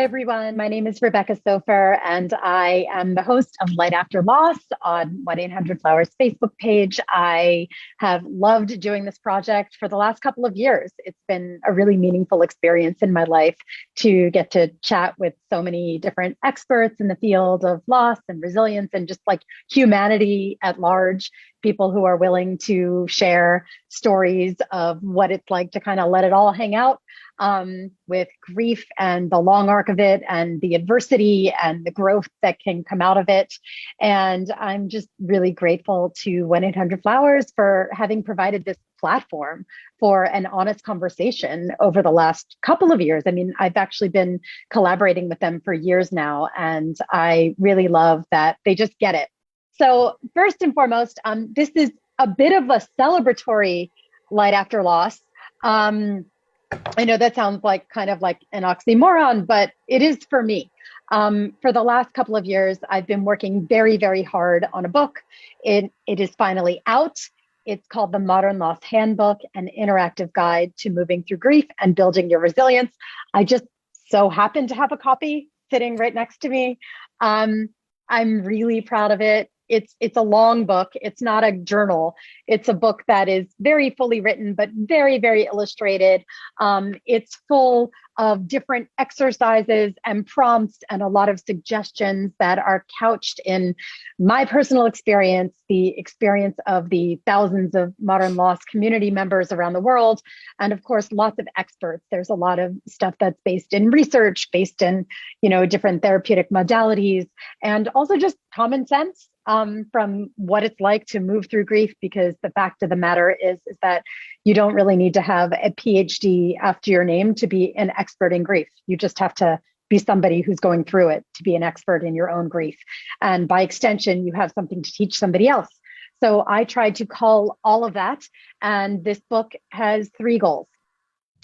Hi, everyone. My name is Rebecca Soffer, and I am the host of Light After Loss on 1-800-Flowers Facebook page. I have loved doing this project for the last couple of years. It's been a really meaningful experience in my life to get to chat with so many different experts in the field of loss and resilience and just like humanity at large, people who are willing to share stories of what it's like to kind of let it all hang out. With grief and the long arc of it and the adversity and the growth that can come out of it. And I'm just really grateful to 1-800-Flowers for having provided this platform for an honest conversation over the last couple of years. I mean, I've actually been collaborating with them for years now, and I really love that they just get it. So first and foremost, this is a bit of a celebratory Light After Loss. I know that sounds like kind of like an oxymoron, but it is for me. For the last couple of years, I've been working very, very hard on a book. It is finally out. It's called The Modern Loss Handbook, an interactive guide to moving through grief and building your resilience. I just so happen to have a copy sitting right next to me. I'm really proud of it. It's a long book. It's not a journal. It's a book that is very fully written, but very, very illustrated. It's full of different exercises and prompts and a lot of suggestions that are couched in my personal experience, the experience of the thousands of modern loss community members around the world, and of course, lots of experts. There's a lot of stuff that's based in research, based in, different therapeutic modalities, and also just common sense. From what it's like to move through grief, because the fact of the matter is that you don't really need to have a PhD after your name to be an expert in grief. You just have to be somebody who's going through it to be an expert in your own grief. And by extension, you have something to teach somebody else. So I tried to cull all of that. And this book has 3 goals.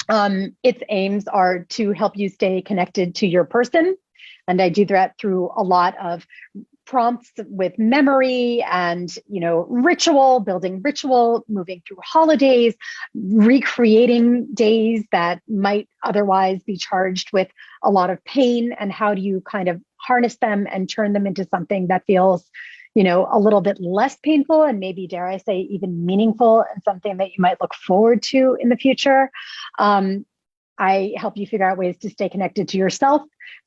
Its aims are to help you stay connected to your person. And I do that through a lot of prompts with memory and, ritual, building ritual, moving through holidays, recreating days that might otherwise be charged with a lot of pain, and how do you kind of harness them and turn them into something that feels, a little bit less painful and maybe, dare I say, even meaningful, and something that you might look forward to in the future. I help you figure out ways to stay connected to yourself.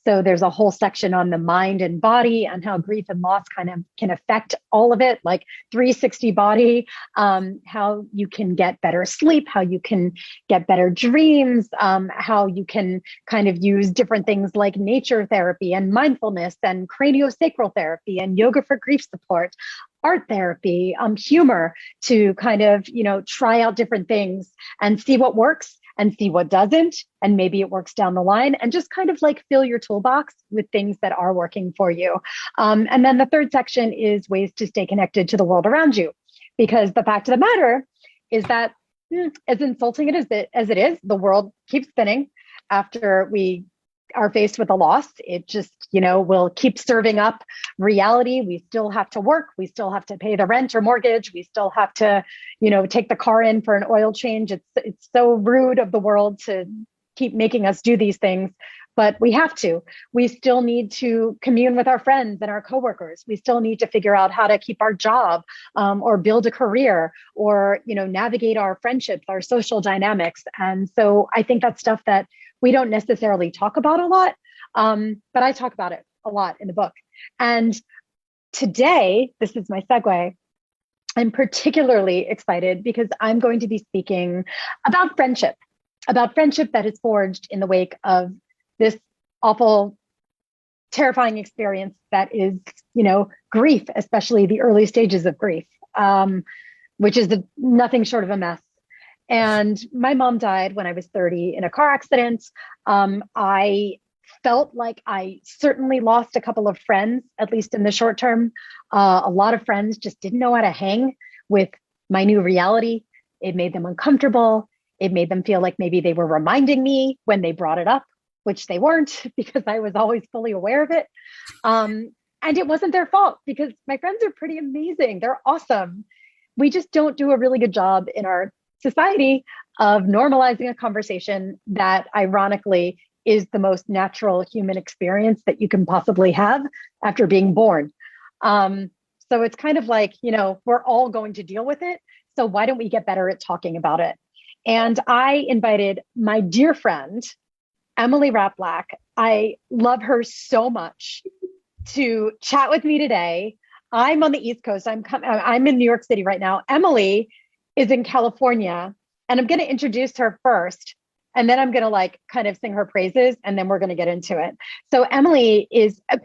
So there's a whole section on the mind and body and how grief and loss kind of can affect all of it, like 360 body, how you can get better sleep, how you can get better dreams, how you can kind of use different things like nature therapy and mindfulness and craniosacral therapy and yoga for grief support, art therapy, humor to kind of, try out different things and see what works and see what doesn't, and maybe it works down the line, and just kind of like fill your toolbox with things that are working for you. And then the third section is ways to stay connected to the world around you, because the fact of the matter is that as insulting as it is, the world keeps spinning after we are faced with a loss. It just, will keep serving up reality. We still have to work. We still have to pay the rent or mortgage. We still have to, take the car in for an oil change. It's so rude of the world to keep making us do these things, but we have to. We still need to commune with our friends and our coworkers. We still need to figure out how to keep our job, or build a career, or, navigate our friendships, our social dynamics. And so I think that's stuff that we don't necessarily talk about a lot, but I talk about it a lot in the book. And today, this is my segue, I'm particularly excited because I'm going to be speaking about friendship that is forged in the wake of this awful, terrifying experience that is, grief, especially the early stages of grief, which is nothing short of a mess. And my mom died when I was 30 in a car accident. I felt like I certainly lost a couple of friends, at least in the short term. A lot of friends just didn't know how to hang with my new reality. It made them uncomfortable. It made them feel like maybe they were reminding me when they brought it up, which they weren't, because I was always fully aware of it. And it wasn't their fault, because my friends are pretty amazing. They're awesome. We just don't do a really good job in our society of normalizing a conversation that ironically is the most natural human experience that you can possibly have after being born. So it's kind of like, we're all going to deal with it. So why don't we get better at talking about it? And I invited my dear friend, Emily Rapblack. I love her so much, to chat with me today. I'm on the East Coast. I'm in New York City right now. Emily is in California, and I'm going to introduce her first, and then I'm going to kind of sing her praises, and then we're going to get into it. So Emily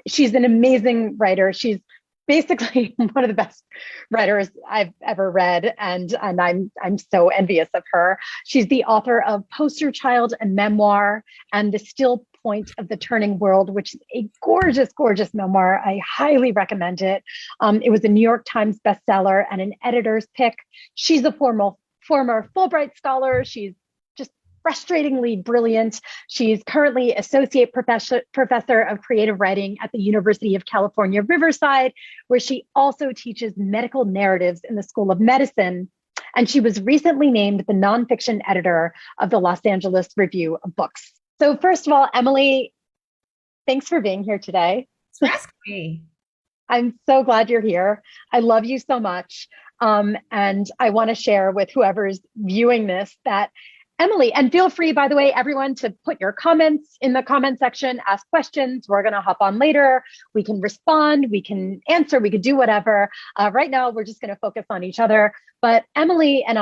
she's an amazing writer. She's basically one of the best writers I've ever read, and I'm so envious of her. She's the author of Poster Child, a memoir, and The Still Point of the Turning World, which is a gorgeous, gorgeous memoir. I highly recommend it. It was a New York Times bestseller and an editor's pick. She's a former Fulbright scholar. She's frustratingly brilliant. She's currently associate professor of creative writing at the University of California, Riverside, where she also teaches medical narratives in the School of Medicine. And she was recently named the nonfiction editor of the Los Angeles Review of Books. So first of all, Emily, thanks for being here today. Ask me. I'm so glad you're here. I love you so much. And I want to share with whoever's viewing this that Emily, and feel free, by the way, everyone, to put your comments in the comment section, ask questions. We're going to hop on later. We can respond, we can answer, we could do whatever. Right now, we're just going to focus on each other. But Emily and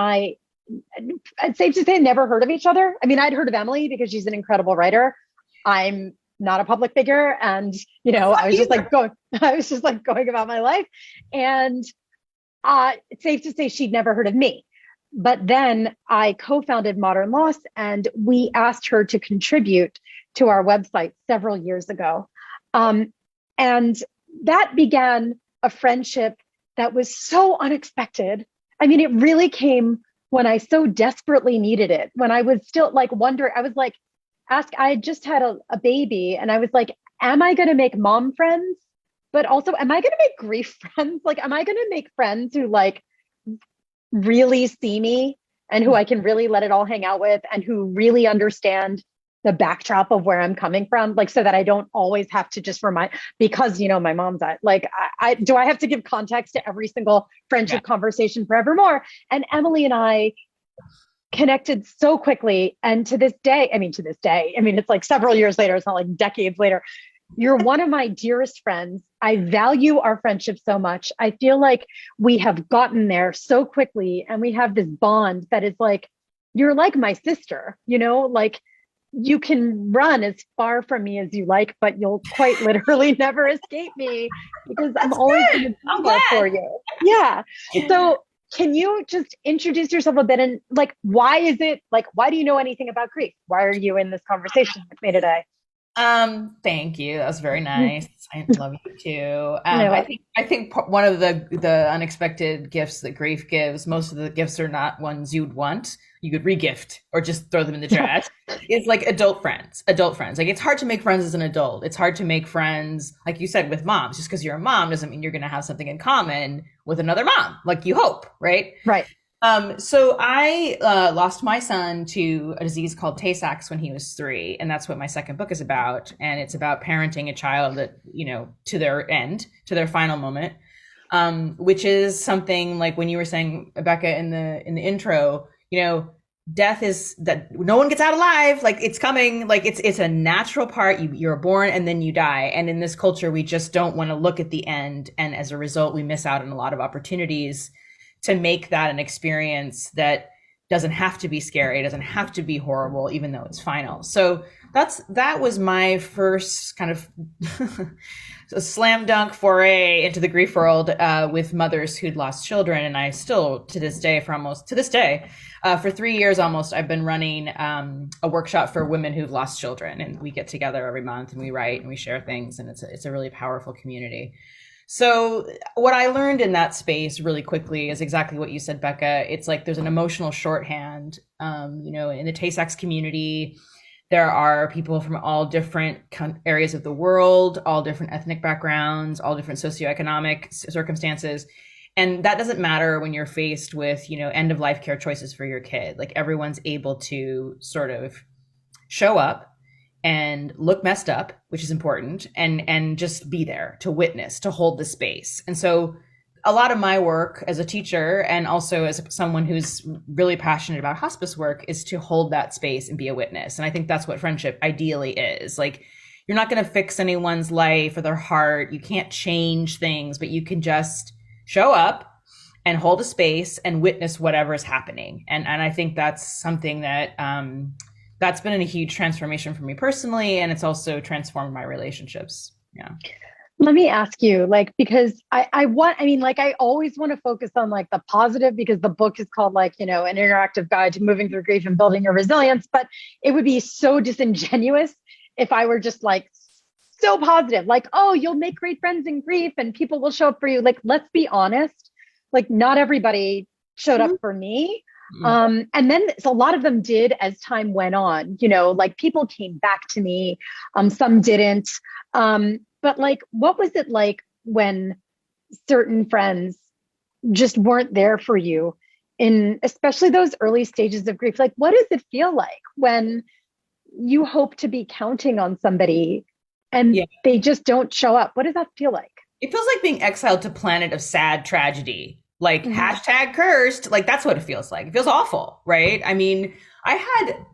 it's safe to say, never heard of each other. I mean, I'd heard of Emily because she's an incredible writer. I'm not a public figure. And, I was just going about my life. And it's safe to say she'd never heard of me. But then I co-founded Modern Loss, and we asked her to contribute to our website several years ago. And that began a friendship that was so unexpected. I mean, it really came when I so desperately needed it, when I was still wondering, I had just had a baby, and I was like, am I going to make mom friends? But also, am I going to make grief friends? Am I going to make friends who really see me and who I can really let it all hang out with, and who really understand the backdrop of where I'm coming from, so that I don't always have to just remind, because my mom's do I have to give context to every single friendship conversation forevermore? And Emily and I connected so quickly, and to this day, it's several years later, it's not decades later. You're one of my dearest friends. I value our friendship so much. I feel like we have gotten there so quickly, and we have this bond that is you're like my sister, you can run as far from me as you like, but you'll quite literally never escape me, because I'm always going to be there for you. Yeah. So can you just introduce yourself a bit, and why do you know anything about grief? Why are you in this conversation with me today? Thank you. That was very nice. I love you too. I think one of the unexpected gifts that grief gives, most of the gifts are not ones you'd want. You could regift or just throw them in the trash. Is adult friends. It's hard to make friends as an adult. It's hard to make friends, like you said, with moms. Just because you're a mom doesn't mean you're going to have something in common with another mom, like you hope, right? Right. So I lost my son to a disease called Tay-Sachs when he was 3, and that's what my second book is about. And it's about parenting a child that, to their end, to their final moment, which is something like when you were saying, Becca, in the intro, death is that no one gets out alive. It's coming. It's a natural part. You're born and then you die. And in this culture, we just don't want to look at the end, and as a result, we miss out on a lot of opportunities to make that an experience that doesn't have to be scary, doesn't have to be horrible, even though it's final. So that was my first kind of slam dunk foray into the grief world with mothers who'd lost children. And I still, to this day, for 3 years almost, I've been running a workshop for women who've lost children. And we get together every month and we write and we share things. And it's a really powerful community. So what I learned in that space really quickly is exactly what you said, Becca. It's there's an emotional shorthand. In the Tay-Sachs community, there are people from all different areas of the world, all different ethnic backgrounds, all different socioeconomic circumstances. And that doesn't matter when you're faced with, end of life care choices for your kid. Everyone's able to sort of show up and look messed up, which is important, and just be there to witness, to hold the space. And so a lot of my work as a teacher and also as someone who's really passionate about hospice work is to hold that space and be a witness. And I think that's what friendship ideally is. Like, you're not going to fix anyone's life or their heart. You can't change things, but you can just show up and hold a space and witness whatever is happening. And I think that's something that that's been a huge transformation for me personally, and it's also transformed my relationships. Yeah. Let me ask you, like, because I always want to focus on like the positive, because the book is called like, an interactive guide to moving through grief and building your resilience. But it would be so disingenuous if I were just like so positive, like, oh, you'll make great friends in grief and people will show up for you. Like, let's be honest, like not everybody showed up for me. And then so a lot of them did as time went on, like people came back to me, some didn't. But like, what was it like when certain friends just weren't there for you in especially those early stages of grief? Like, what does it feel like when you hope to be counting on somebody and they just don't show up? What does that feel like? It feels like being exiled to planet of sad tragedy, like hashtag cursed. Like, that's what it feels like. It feels awful, right? I mean, I had,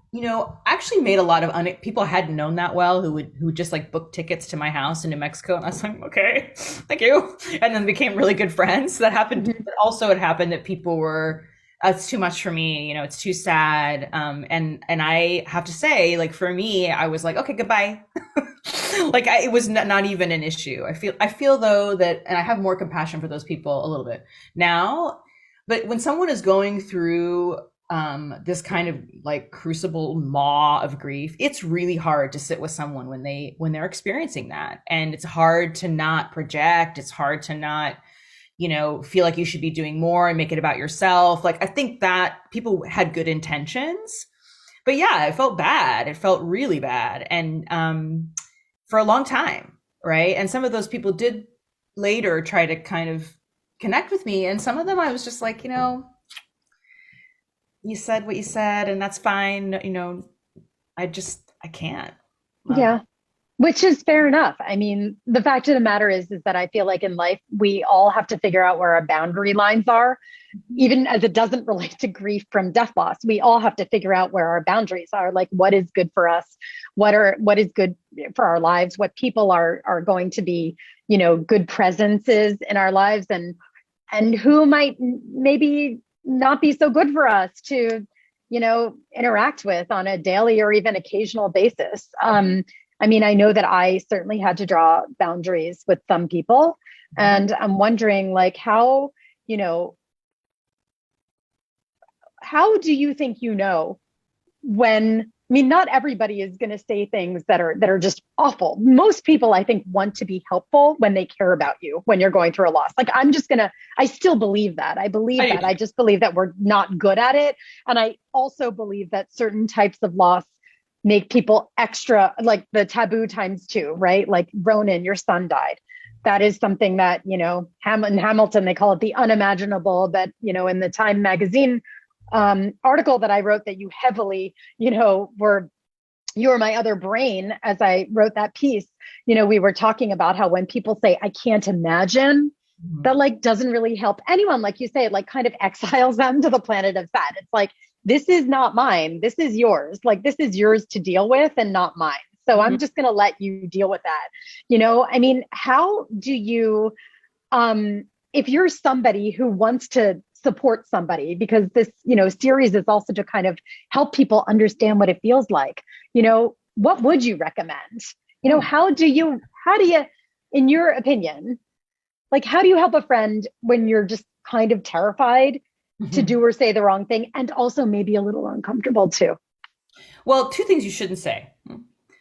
actually made a lot of people I hadn't known that well who just like booked tickets to my house in New Mexico. And I was like, okay, thank you. And then became really good friends. That happened. But also it happened that people were, it's too much for me. It's too sad. And I have to say, like, for me, I was like, okay, goodbye. Like, it was not even an issue. I feel though that, and I have more compassion for those people a little bit now, but when someone is going through this kind of like crucible maw of grief, it's really hard to sit with someone when they're experiencing that. And it's hard to not project. It's hard to not, feel like you should be doing more and make it about yourself. Like, I think that people had good intentions, but yeah, it felt bad. It felt really bad. And, for a long time. Right. And some of those people did later try to kind of connect with me. And some of them I was just like, you said what you said, and that's fine. I can't. Yeah. Which is fair enough. I mean, the fact of the matter is that I feel like in life, we all have to figure out where our boundary lines are, even as it doesn't relate to grief from death loss. We all have to figure out where our boundaries are, like what is good for us, what is good for our lives, what people are going to be, good presences in our lives, and who might maybe not be so good for us to, interact with on a daily or even occasional basis. I mean, I know that I certainly had to draw boundaries with some people, and I'm wondering, like, how do you think, when, I mean, not everybody is going to say things that are just awful. Most people, I think, want to be helpful when they care about you, when you're going through a loss. Like, I still believe that. I believe that. I just believe that we're not good at it. And I also believe that certain types of loss make people extra, like the taboo times two, right? Like, Ronan, your son died. That is something that, Hamilton, they call it the unimaginable, that, in the Time magazine article that I wrote, that you heavily, you were my other brain as I wrote that piece. We were talking about how when people say, I can't imagine, that like doesn't really help anyone. Like you say, it like kind of exiles them to the planet of sad. It's like, this is not mine. This is yours. Like, this is yours to deal with and not mine. So I'm just going to let you deal with that. I mean, how do you, if you're somebody who wants to support somebody, because this, series is also to kind of help people understand what it feels like, what would you recommend? How do you, in your opinion, like, how do you help a friend when you're just kind of terrified to do or say the wrong thing, and also maybe a little uncomfortable too? Well, two things you shouldn't say.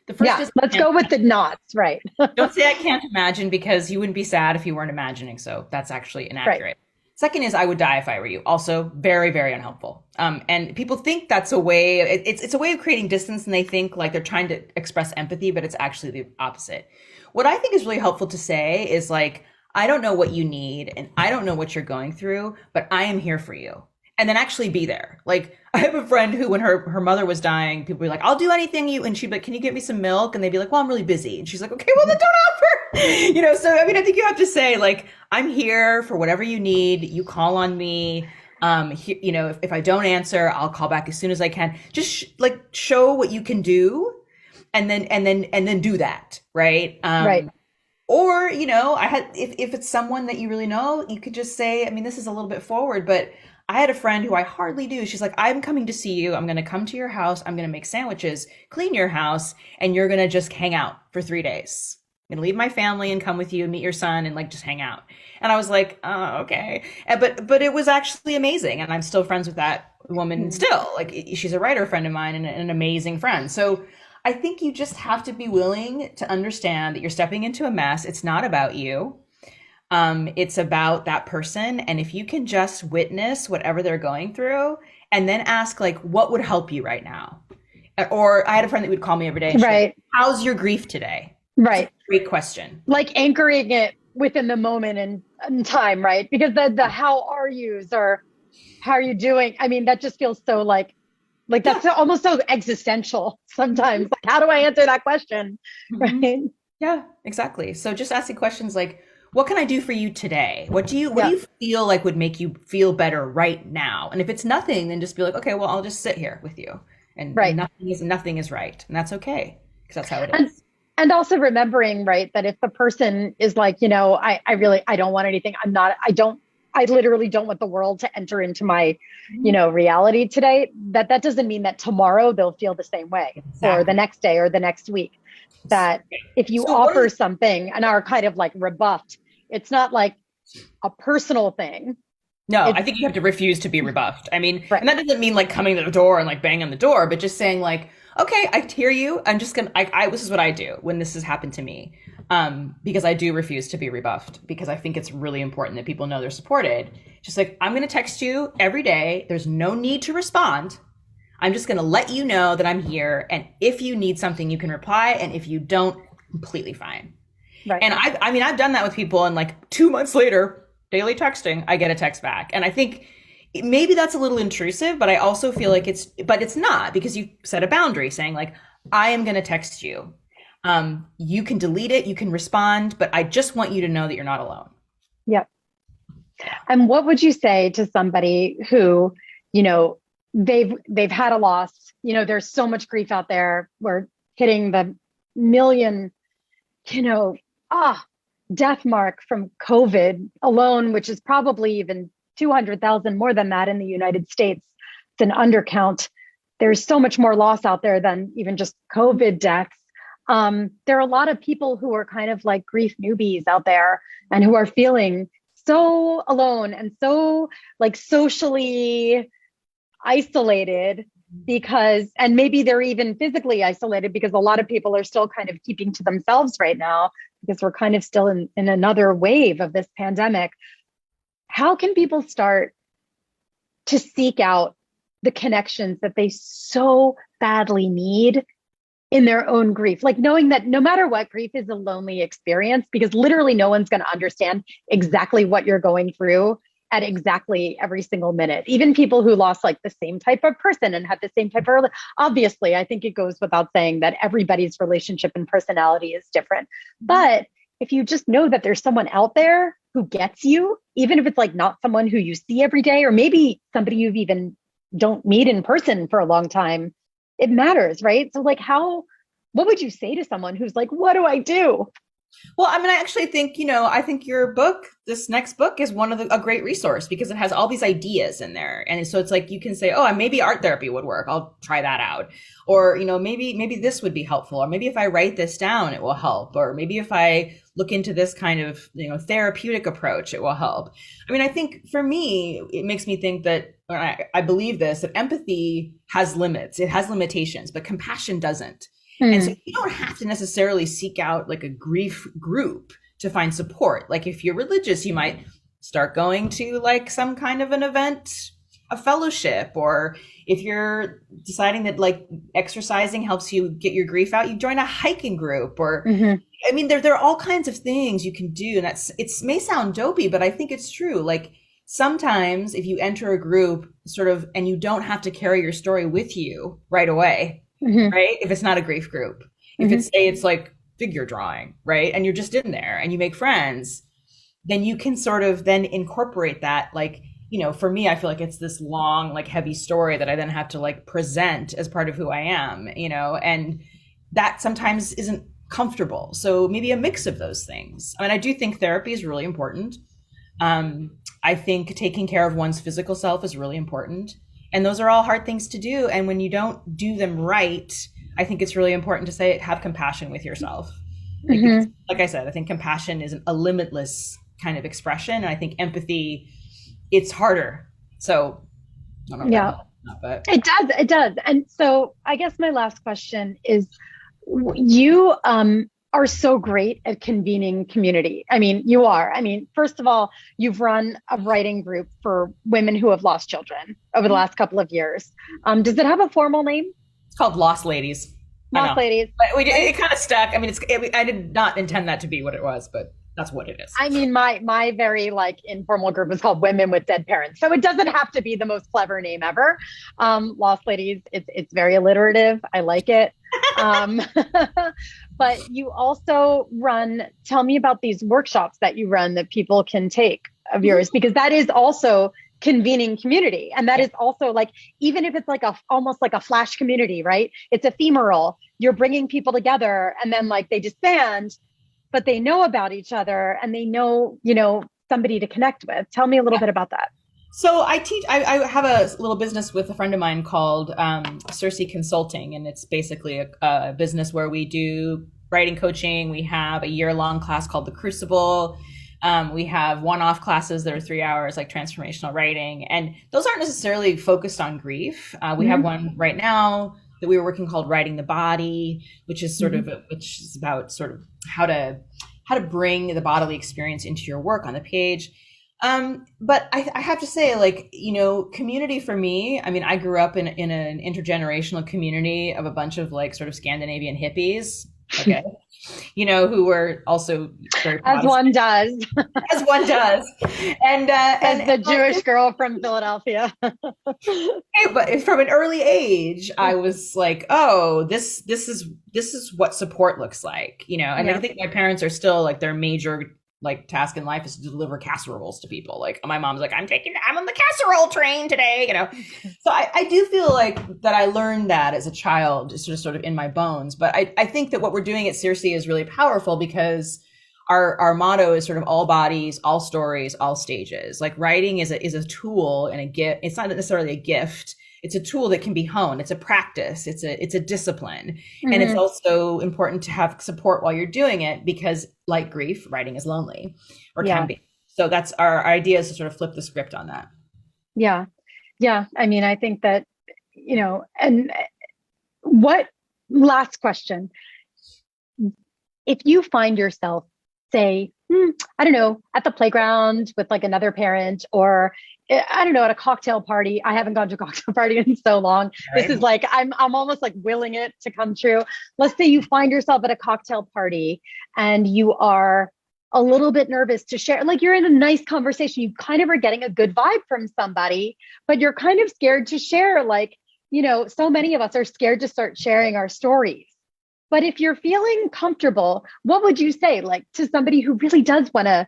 The first is, let's go with the nots, right? Don't say I can't imagine, because you wouldn't be sad if you weren't imagining. So that's actually inaccurate. Right. Second is, I would die if I were you. Also very, very unhelpful. And people think that's a way, it's a way of creating distance, and they think like they're trying to express empathy, but it's actually the opposite. What I think is really helpful to say is like, I don't know what you need and I don't know what you're going through, but I am here for you. and then actually be there. Like I have a friend who, when her mother was dying, people were like, I'll do anything you, and she'd be like, can you get me some milk? And they'd be like, well, I'm really busy. And she's like, okay, well then don't offer. So I mean, I think you have to say like, I'm here for whatever you need. You call on me. If I don't answer, I'll call back as soon as I can. Just like show what you can do, and then do that. Right. Right. Or, if it's someone that you really know, you could just say, I mean, this is a little bit forward, but I had a friend who I hardly do. She's like, I'm coming to see you. I'm going to come to your house. I'm going to make sandwiches, clean your house, and you're going to just hang out for 3 days. I'm going to leave my family and come with you and meet your son and like just hang out. And I was like, oh, okay. But it was actually amazing. And I'm still friends with that woman still. Like she's a writer friend of mine and an amazing friend. So I think you just have to be willing to understand that you're stepping into a mess. It's not about you. It's about that person. And if you can just witness whatever they're going through and then ask like, what would help you right now? Or I had a friend that would call me every day. And right. Like, how's your grief today? Right. Great question. Like anchoring it within the moment and time, right? Because the how are yous or how are you doing? I mean, that just feels so like that's almost so existential sometimes. Like, how do I answer that question? Mm-hmm. Right. Yeah, exactly. So just asking questions like, what can I do for you today? What do you feel like would make you feel better right now? And if it's nothing, then just be like, okay, well, I'll just sit here with you. And nothing is right. And that's okay. Because that's how it is. And also remembering, right, that if the person is like, I don't want anything. I literally don't want the world to enter into my, reality today. That doesn't mean that tomorrow they'll feel the same way, exactly. Or the next day or the next week. That if you offer something and are kind of like rebuffed, it's not like a personal thing. No, I think you have to refuse to be rebuffed. I mean, right. And that doesn't mean like coming to the door and like banging on the door, but just saying like, okay, I hear you. I'm just gonna, this is what I do when this has happened to me. Because I do refuse to be rebuffed, because I think it's really important that people know they're supported. Just like, I'm going to text you every day. There's no need to respond. I'm just going to let you know that I'm here. And if you need something, you can reply. And if you don't, completely fine. Right. And I've done that with people, and like 2 months later, daily texting, I get a text back. And I think maybe that's a little intrusive, but I also feel like it's not, because you set a boundary saying like, I am going to text you. You can delete it, you can respond, but I just want you to know that you're not alone. Yep. And what would you say to somebody who, they've had a loss, there's so much grief out there. We're hitting the million, death mark from COVID alone, which is probably even 200,000 more than that in the United States. It's an undercount. There's so much more loss out there than even just COVID deaths. There are a lot of people who are kind of like grief newbies out there and who are feeling so alone and so like socially isolated and maybe they're even physically isolated, because a lot of people are still kind of keeping to themselves right now because we're kind of still in another wave of this pandemic. How can people start to seek out the connections that they so badly need in their own grief? Like knowing that no matter what, grief is a lonely experience, because literally no one's going to understand exactly what you're going through at exactly every single minute. Even people who lost like the same type of person and have the same type of, obviously, I think it goes without saying that everybody's relationship and personality is different. But if you just know that there's someone out there who gets you, even if it's like not someone who you see every day, or maybe somebody you've even don't meet in person for a long time, it matters, right? So like what would you say to someone who's like, what do I do? Well, I mean, I actually think, I think your book, this next book, is a great resource, because it has all these ideas in there. And so it's like, you can say, oh, maybe art therapy would work. I'll try that out. Or, maybe this would be helpful. Or maybe if I write this down, it will help. Or maybe if I look into this kind of, therapeutic approach, it will help. I mean, I think for me, it makes me think that, I believe this, that empathy has limits. It has limitations, but compassion doesn't. And so you don't have to necessarily seek out like a grief group to find support. Like if you're religious, you might start going to like some kind of an event, a fellowship, or if you're deciding that like exercising helps you get your grief out, you join a hiking group. Or I mean, there are all kinds of things you can do. And it may sound dopey, but I think it's true. Like sometimes if you enter a group sort of, and you don't have to carry your story with you right away, Mm-hmm. right? If it's not a grief group, if Mm-hmm. it's, say it's like figure drawing, right? And you're just in there and you make friends, then you can sort of then incorporate that. Like, for me, I feel like it's this long, like heavy story that I then have to like present as part of who I am, and that sometimes isn't comfortable. So maybe a mix of those things. I mean, I do think therapy is really important. I think taking care of one's physical self is really important. And those are all hard things to do. And when you don't do them right, I think it's really important to say, have compassion with yourself. Like, Mm-hmm. because, like I said, I think compassion is a limitless kind of expression. And I think empathy, it's harder. So I don't know if that Yeah, helps, but it does. It does. And so I guess my last question is, you are so great at convening community. I mean, you are. I mean, first of all, you've run a writing group for women who have lost children over the last couple of years. Does it have a formal name? it's called Lost Ladies. I Lost know, Ladies. but it kind of stuck. I mean, I did not intend that to be what it was, but that's what it is. I mean, my very like informal group is called Women with Dead Parents, so it doesn't have to be the most clever name ever. Lost Ladies, it's very alliterative. I like it. Um, but you also run. Tell me about these workshops that you run that people can take of yours, because that is also convening community, and that is also like, even if it's like almost like a flash community, right? It's ephemeral. You're bringing people together, and then like they disband, but they know about each other and they know, somebody to connect with. Tell me a little bit about that. So I have a little business with a friend of mine called Circe Consulting, and it's basically a business where we do writing coaching. We have a year-long class called The Crucible. We have one-off classes that are 3 hours, like transformational writing, and those aren't necessarily focused on grief. We have one right now that we were working called Writing the Body, which is which is about sort of how to bring the bodily experience into your work on the page. But I have to say, like, community for me, I mean, I grew up in an intergenerational community of a bunch of like sort of Scandinavian hippies. Okay. Who were also very As one does. as one does. And as the Jewish girl from Philadelphia. But from an early age, I was like, oh, this is what support looks like, and I think my parents are still like, their major like task in life is to deliver casseroles to people. Like my mom's like, I'm on the casserole train today, So I do feel like that I learned that as a child, it's just sort of in my bones. But I think that what we're doing at Circe is really powerful, because our motto is sort of all bodies, all stories, all stages. Like writing is a tool and a gift. It's not necessarily a gift. It's a tool that can be honed. It's a practice. It's a discipline. Mm-hmm. And it's also important to have support while you're doing it, because like grief, writing is lonely, or can be. So that's our idea, is to sort of flip the script on that. Yeah. Yeah. I mean, I think that, and what, last question, if you find yourself, say, I don't know, at the playground with like another parent, or I don't know, at a cocktail party. I haven't gone to a cocktail party in so long. Right. This is like, I'm almost like willing it to come true. Let's say you find yourself at a cocktail party and you are a little bit nervous to share, like you're in a nice conversation. You kind of are getting a good vibe from somebody, but you're kind of scared to share. Like, so many of us are scared to start sharing our stories. But if you're feeling comfortable, what would you say, like, to somebody who really does want to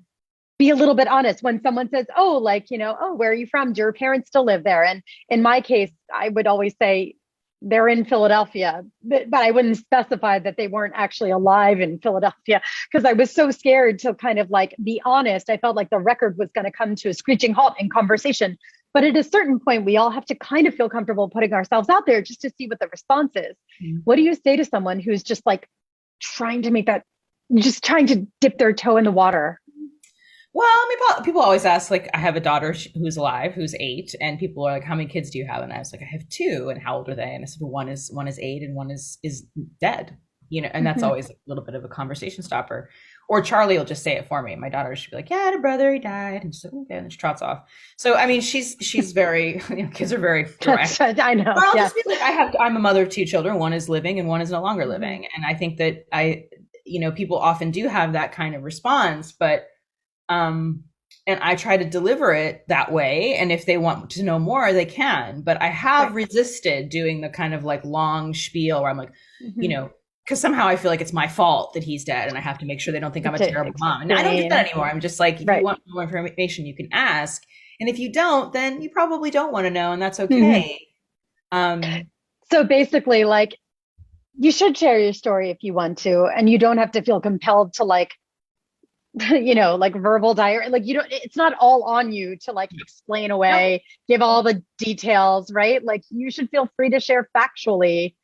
be a little bit honest when someone says, oh, like, oh, where are you from? Do your parents still live there? And in my case, I would always say they're in Philadelphia, but I wouldn't specify that they weren't actually alive in Philadelphia, because I was so scared to kind of like be honest. I felt like the record was going to come to a screeching halt in conversation. But at a certain point, we all have to kind of feel comfortable putting ourselves out there just to see what the response is. Mm-hmm. What do you say to someone who's just like trying to dip their toe in the water? Well, I mean, people always ask, like, I have a daughter who's alive, who's 8, and people are like, how many kids do you have? And I was like, I have 2. And how old are they? And I said, well, one is 8 and one is dead, and that's always a little bit of a conversation stopper. Or Charlie will just say it for me. My daughter should be like, yeah, I had a brother, he died. And she's like, okay, and then she trots off. So, I mean, she's very, kids are very direct. I know. But I'll just be like, I'm a mother of 2 children. One is living and one is no longer living. And I think that people often do have that kind of response, but, and and I try to deliver it that way. And if they want to know more, they can. But I have resisted doing the kind of like long spiel where I'm like, you know, because somehow I feel like it's my fault that he's dead and I have to make sure they don't think I'm a terrible mom. And I don't do that anymore. I'm just like, if you want more information, you can ask. And if you don't, then you probably don't want to know, and that's okay. So basically, like, you should share your story if you want to, and you don't have to feel compelled to like, you know, like verbal diary. Like, you don't, it's not all on you to like explain away, give all the details, right? Like, you should feel free to share factually.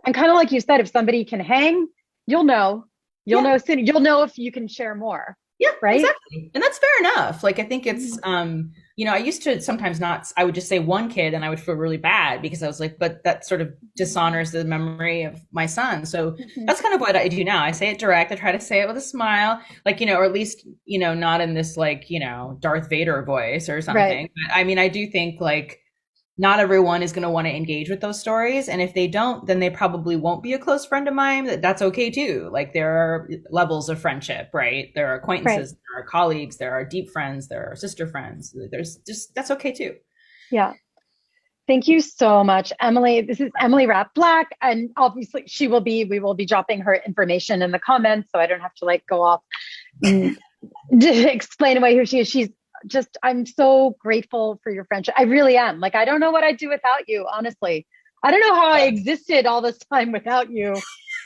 And kind of like you said, if somebody can hang, you'll know soon. You'll know if you can share more. Yeah, right. Exactly. And that's fair enough. Like, I think it's, you know, I used to sometimes not, I would just say one kid and I would feel really bad because I was like, but that sort of dishonors the memory of my son. So that's kind of what I do now. I say it direct. I try to say it with a smile, like, you know, or at least, you know, not in this like, you know, Darth Vader voice or something. But I mean, I do think like, not everyone is going to want to engage with those stories. And if they don't, then they probably won't be a close friend of mine. That's okay too. Like, there are levels of friendship, right? There are acquaintances, there are colleagues, there are deep friends, there are sister friends. There's just, that's okay too. Yeah. Thank you so much, Emily. This is Emily Rapblack. And obviously we will be dropping her information in the comments, so I don't have to like go off and explain away who she is. She's just, I'm so grateful for your friendship. I really am. Like, I don't know what I'd do without you, honestly. I don't know how I existed all this time without you,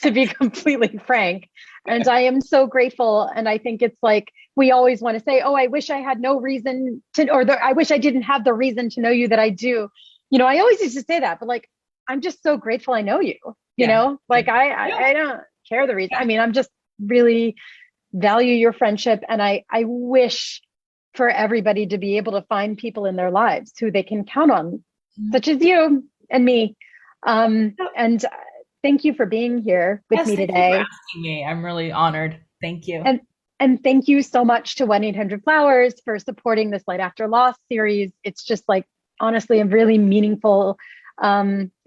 to be completely frank. And I am so grateful. And I think it's like, we always want to say, oh, I wish I had no reason to, I wish I didn't have the reason to know you that I do. You know, I always used to say that, but like, I'm just so grateful I know you, you know, like I don't care the reason. I mean, I'm just really value your friendship. And I wish for everybody to be able to find people in their lives who they can count on, such as you and me. And thank you for being here with me today. Thank you for asking me. I'm really honored. Thank you. And thank you so much to 1-800-Flowers for supporting this Light After Loss series. It's just like, honestly, a really meaningful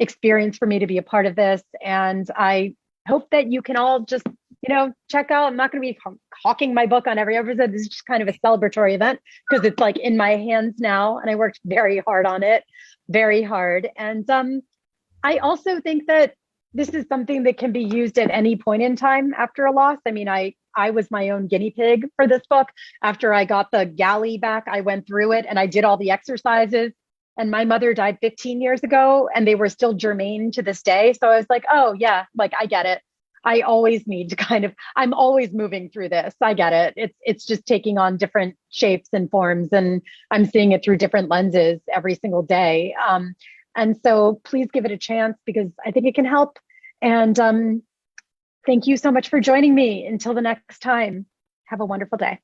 experience for me to be a part of this. And I hope that you can all just, you know, check out. I'm not going to be hawking my book on every episode. This is just kind of a celebratory event because it's like in my hands now. And I worked very hard on it, very hard. And I also think that this is something that can be used at any point in time after a loss. I mean, I was my own guinea pig for this book. After I got the galley back, I went through it and I did all the exercises. And my mother died 15 years ago and they were still germane to this day. So I was like, oh yeah, like I get it. I always need to I'm always moving through this. I get it. It's just taking on different shapes and forms, and I'm seeing it through different lenses every single day. And so please give it a chance because I think it can help. And thank you so much for joining me. Until the next time, have a wonderful day.